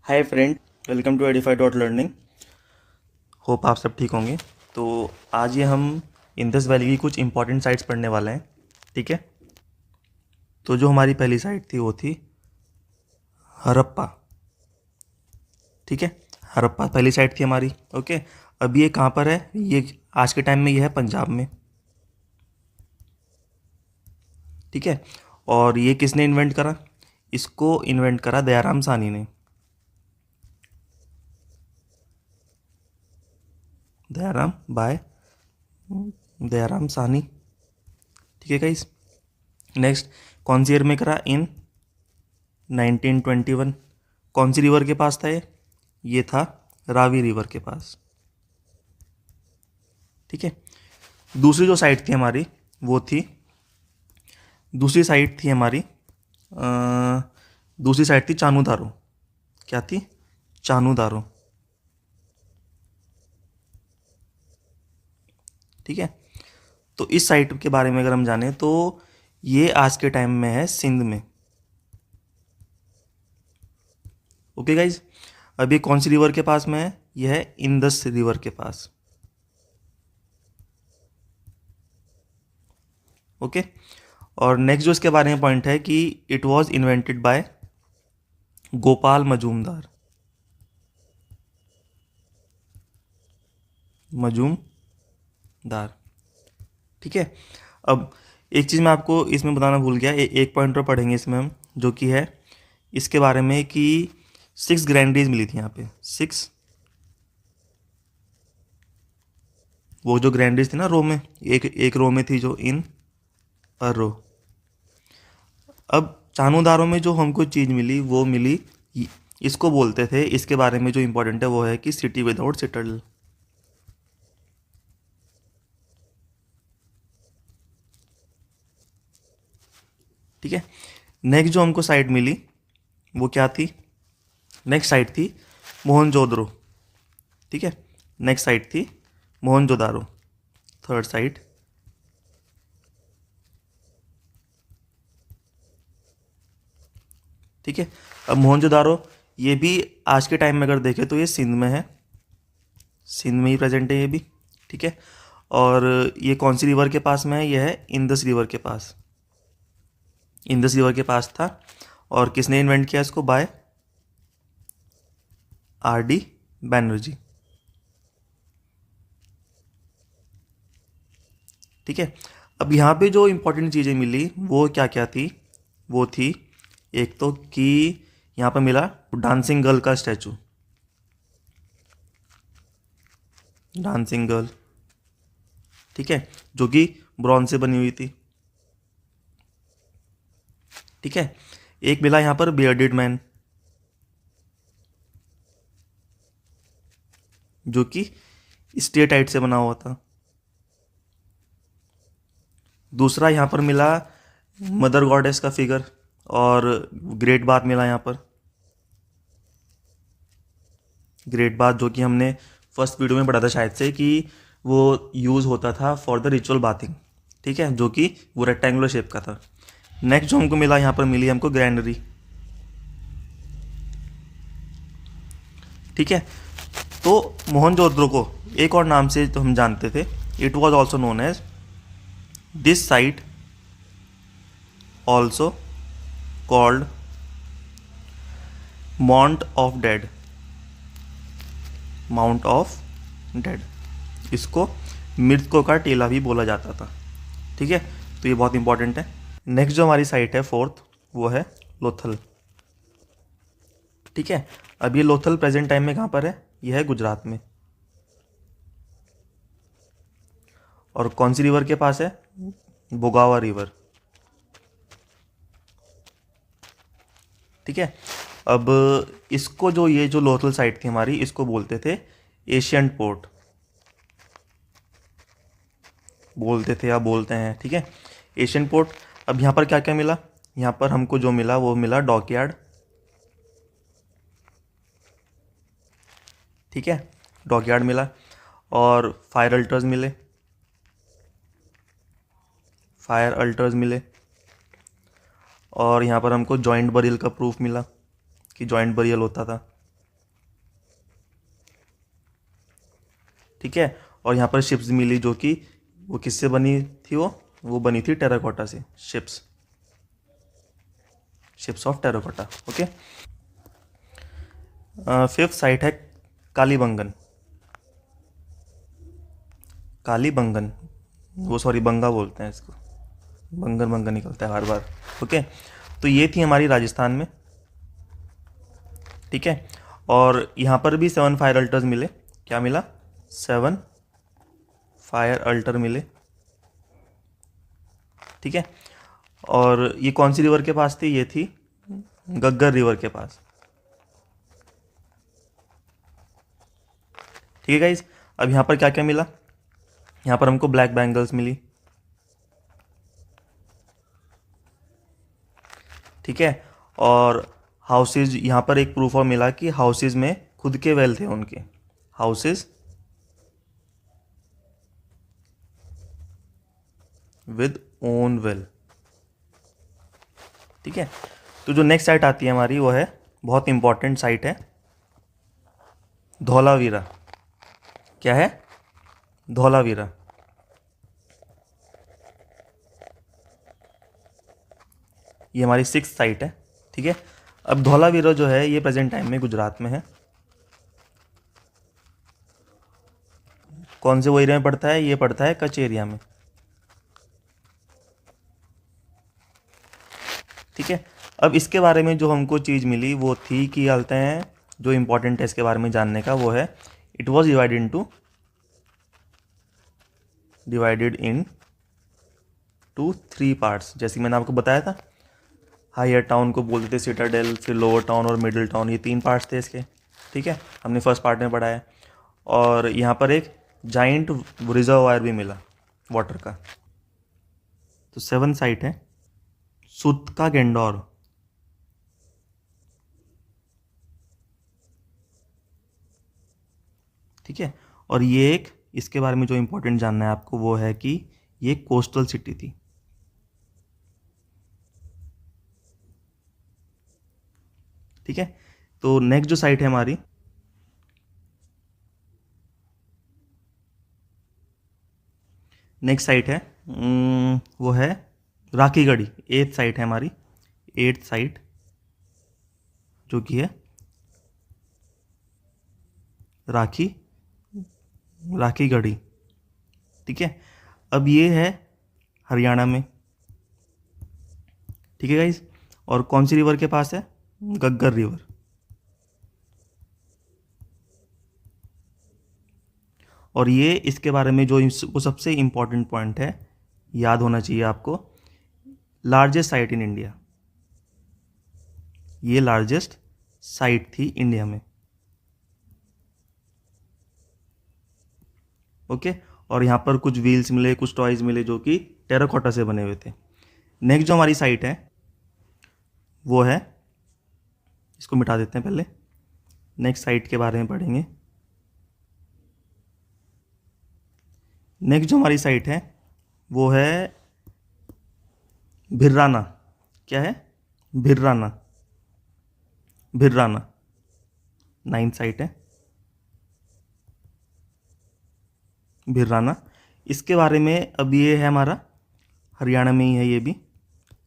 Hi friend, welcome to Edify dot learning. Hope आप सब ठीक होंगे। तो आज ये हम इंडस वैली की कुछ इंपॉर्टेंट साइट्स पढ़ने वाले हैं। ठीक है, तो जो हमारी पहली साइट थी वो थी हड़प्पा। ठीक है, हड़प्पा पहली साइट थी हमारी। ओके, अब ये कहाँ पर है? ये आज के टाइम में ये है पंजाब में। ठीक है, और ये किसने इन्वेंट करा? इसको इन्वेंट करा दयाराम साहनी ने। दयाराम बाय दयाराम साहनी। ठीक है गाइस। नेक्स्ट, कौन सी ईयर में करा? इन 1921। कौन सी रिवर के पास था ये था रावी रिवर के पास। ठीक है, दूसरी जो साइट थी हमारी वो थी दूसरी साइट थी हमारी दूसरी साइट थी चानूदारो। क्या थी? चानूदारो। ठीक है, तो इस साइट के बारे में अगर हम जाने तो ये आज के टाइम में है सिंध में। ओके गाइज, अब ये कौन सी रिवर के पास में है? यह है इंदस रिवर के पास। ओके, और नेक्स्ट जो इसके बारे में पॉइंट है कि it was invented by Gopal Majumdar. Majumdar. ठीक है, अब एक चीज़ मैं आपको इसमें बताना भूल गया। एक पॉइंट और पढ़ेंगे इसमें हम, जो कि है इसके बारे में कि 6 ग्रैंडरीज मिली थी यहाँ पे। 6, वो जो ग्रैंडरीज थी ना रो में, एक एक रो में थी जो इन अ रो। अब चानूदारों में जो हमको चीज़ मिली वो मिली, इसको बोलते थे, इसके बारे में जो इंपॉर्टेंट है वो है कि सिटी विदाउट सिटडल। ठीक है, नेक्स्ट जो हमको साइट मिली वो क्या थी? नेक्स्ट साइट थी मोहनजोदड़ो। ठीक है, नेक्स्ट साइट थी मोहनजोदारो, थर्ड साइट। ठीक है, अब मोहनजोदारो ये भी आज के टाइम में अगर देखें तो ये सिंध में है। सिंध में ही प्रेजेंट है ये भी। ठीक है, और ये कौन सी रिवर के पास में है? ये है इंदस रिवर के पास। इंदस रिवर के पास था, और किसने इन्वेंट किया इसको? By R.D. बैनर्जी। ठीक है, अब यहाँ पे जो इंपॉर्टेंट चीज़ें मिली वो क्या क्या थी? वो थी एक तो कि यहाँ पर मिला डांसिंग गर्ल का स्टैचू। डांसिंग गर्ल, ठीक है, जो कि ब्रॉन्ज से बनी हुई थी। ठीक है, एक मिला यहाँ पर बियर्डेड मैन, जो कि स्टेटाइट से बना हुआ था। दूसरा यहाँ पर मिला मदर गॉडेस का फिगर, और ग्रेट बाथ मिला यहाँ पर। ग्रेट बाथ जो कि हमने फर्स्ट वीडियो में पढ़ा था शायद से, कि वो यूज़ होता था फॉर द रिचुअल बाथिंग। ठीक है, जो कि वो रेक्टेंगुलर शेप का था। नेक्स्ट जो हमको मिला, यहाँ पर मिली हमको ग्रैंडरी। ठीक है, तो मोहनजोदड़ो को एक और नाम से तो हम जानते थे, it was also known as this site also called mount of dead. Mount of dead, इसको मृतकों का टीला भी बोला जाता था। ठीक है, तो ये बहुत इंपॉर्टेंट है। नेक्स्ट जो हमारी साइट है फोर्थ, वो है लोथल। ठीक है, अब ये लोथल प्रेजेंट टाइम में कहाँ पर है? ये है गुजरात में। और कौन सी रिवर के पास है? बोगावा रिवर। ठीक है, अब इसको जो ये जो लोथल साइट थी हमारी, इसको बोलते थे एशियन पोर्ट। बोलते थे या बोलते हैं। ठीक है, एशियन पोर्ट। अब यहाँ पर क्या क्या मिला? यहाँ पर हमको जो मिला वो मिला डॉकयार्ड। ठीक है, डॉकयार्ड मिला, और फायर अल्टर्स मिले। फायर अल्टर्स मिले, और यहाँ पर हमको जॉइंट बरियल का प्रूफ मिला कि जॉइंट बरियल होता था। ठीक है। और यहाँ पर शिप्स मिली जो कि वो किससे बनी थी, वो बनी थी टेराकोटा से, ships of terracotta. Okay. Fifth site है कालीबंगन। कालीबंगन, वो सॉरी बंगा बोलते हैं इसको, बंगन बंगन निकलता है हर बार। ओके, तो ये थी हमारी राजस्थान में, ठीक है। और यहाँ पर भी 7 फायर अल्टर्स मिले। क्या मिला? 7 फायर अल्टर मिले, ठीक है। और ये कौन सी रिवर के पास थी? ये थी गग्गर रिवर के पास, ठीक है गाइस। अब यहाँ पर क्या क्या मिला? यहाँ पर हमको ब्लैक बैंगल्स मिली, ठीक है। और हाउसेज, यहाँ पर एक प्रूफ और मिला कि हाउसेज में खुद के वेल थे उनके, हाउसेज विद ओन वेल, ठीक है। तो जो नेक्स्ट साइट आती है हमारी वो है, बहुत इंपॉर्टेंट साइट है, धौलावीरा। क्या है? धौलावीरा। ये हमारी 6th साइट है, ठीक है। अब धौलावीरा जो है ये प्रेजेंट टाइम में गुजरात में है। कौन से वो एरिया में पड़ता है? ये पड़ता है कच्छ एरिया में, ठीक है। अब इसके बारे में जो हमको चीज़ मिली वो थी कि आते हैं, जो इम्पोर्टेंट है इसके बारे में जानने का वो है, it was divided in to 3 parts. जैसे कि मैंने आपको बताया था, हायर टाउन को बोलते थे सिटाडेल, फिर लोअर टाउन और मिडिल टाउन, ये 3 पार्ट्स थे इसके, ठीक है। हमने फर्स्ट पार्ट में पढ़ा है। और यहाँ पर एक जाइंट रिजर्वायर भी मिला वाटर का। तो 7 साइट है सुतका गेंडोर, ठीक है। और ये एक, इसके बारे में जो इंपॉर्टेंट जानना है आपको वो है कि ये कोस्टल सिटी थी, ठीक है। तो नेक्स्ट जो साइट है हमारी, नेक्स्ट साइट है वो है राखीगढ़ी। 8th साइट है हमारी, 8th साइट जो कि है राखीगढ़ी, ठीक है। अब ये है हरियाणा में, ठीक है गाइस। और कौन सी रिवर के पास है? गग्गर रिवर। और ये इसके बारे में जो वो सबसे इम्पॉर्टेंट पॉइंट है, याद होना चाहिए आपको, लार्जेस्ट साइट इन इंडिया, ये लार्जेस्ट साइट थी इंडिया में, ओके। और यहाँ पर कुछ व्हील्स मिले, कुछ टॉयज मिले जो कि टेराकोटा से बने हुए थे। नेक्स्ट जो हमारी साइट है वो है, इसको मिटा देते हैं पहले, नेक्स्ट साइट के बारे में पढ़ेंगे। नेक्स्ट जो हमारी साइट है वो है भिर्राना। क्या है? भिर्राना, 9th साइट है भिर्राना। इसके बारे में, अब ये है हमारा हरियाणा में ही है ये भी।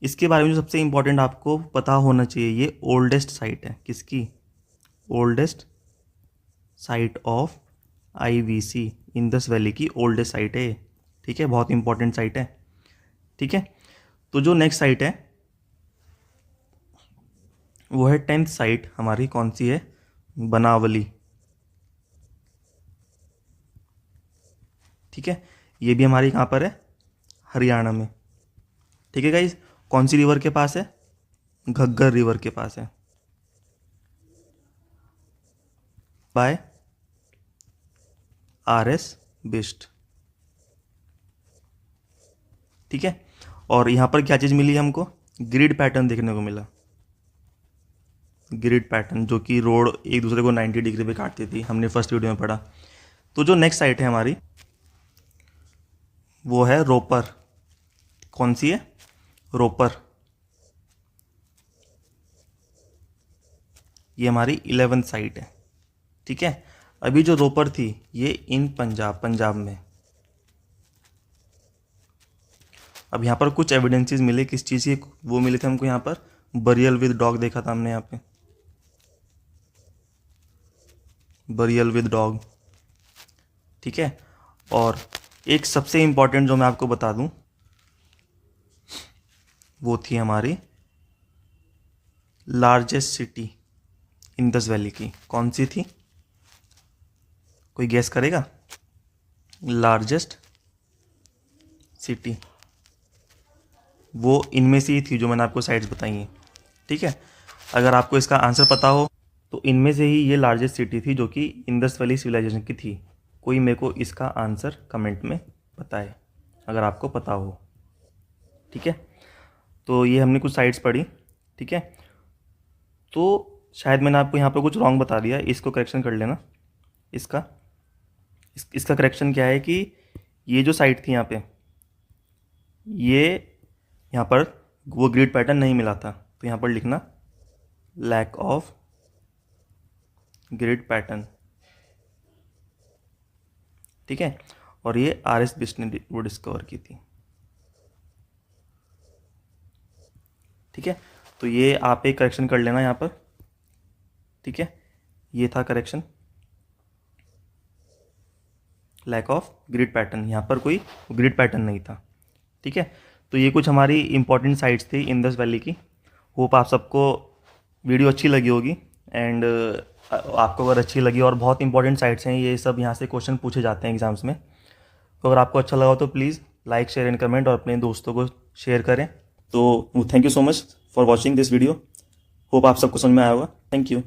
इसके बारे में जो सबसे इम्पोर्टेंट आपको पता होना चाहिए, ये ओल्डेस्ट साइट है। किसकी? Oldest site of IVC, Indus valley की ओल्डेस्ट साइट है, ठीक है। बहुत इंपॉर्टेंट साइट है, ठीक है। तो जो नेक्स्ट साइट है वो है 10th साइट हमारी, कौन सी है? बनावली, ठीक है। ये भी हमारी कहाँ पर है? हरियाणा में, ठीक है गाइज। कौन सी रिवर के पास है? घग्गर रिवर के पास है, बाय RS बिस्ट, ठीक है। और यहाँ पर क्या चीज़ मिली हमको? ग्रिड पैटर्न देखने को मिला, ग्रिड पैटर्न जो कि रोड एक दूसरे को 90 डिग्री पे काटती थी, हमने फर्स्ट वीडियो में पढ़ा। तो जो नेक्स्ट साइट है हमारी वो है रोपर। कौन सी है? रोपर। ये हमारी 11th साइट है, ठीक है। अभी जो रोपर थी ये इन पंजाब में। अब यहाँ पर कुछ एविडेंसेस मिले किस चीज़ की, वो मिले थे हमको यहाँ पर, बरियल विद डॉग देखा था हमने यहाँ पे, बरियल विद डॉग, ठीक है। और एक सबसे इम्पॉर्टेंट जो मैं आपको बता दूं, वो थी हमारी लार्जेस्ट सिटी इंदस वैली की। कौन सी थी, कोई गेस करेगा? लार्जेस्ट सिटी, वो इनमें से ही थी जो मैंने आपको साइट्स बताई हैं, ठीक है। अगर आपको इसका आंसर पता हो तो इनमें से ही ये लार्जेस्ट सिटी थी जो कि इंदस वैली सिविलाइजेशन की थी। कोई मेरे को इसका आंसर कमेंट में बताए अगर आपको पता हो, ठीक है। तो ये हमने कुछ साइट्स पढ़ी, ठीक है। तो शायद मैंने आपको यहाँ पर कुछ रॉन्ग बता दिया, इसको करेक्शन कर लेना। इसका करेक्शन क्या है कि ये जो साइट थी यहाँ पे, ये यहाँ पर वो ग्रिड पैटर्न नहीं मिला था, तो यहाँ पर लिखना लैक ऑफ ग्रिड पैटर्न, ठीक है। और ये आर.एस. बिष्ट ने वो डिस्कवर की थी, ठीक है। तो ये आप एक करेक्शन कर लेना यहाँ पर, ठीक है। ये था correction, lack of grid pattern, यहाँ पर कोई ग्रिड पैटर्न नहीं था, ठीक है। तो ये कुछ हमारी इंपॉर्टेंट साइट्स थी इंदस वैली की। होप आप सबको वीडियो अच्छी लगी होगी, एंड आपको अगर अच्छी लगी, और बहुत इंपॉर्टेंट साइट्स हैं ये सब, यहाँ से क्वेश्चन पूछे जाते हैं एग्जाम्स में। तो अगर आपको अच्छा लगा तो please like, share and comment, और अपने दोस्तों को शेयर करें। तो thank you so much for watching this video. Hope आप सबको समझ में आया होगा। Thank you.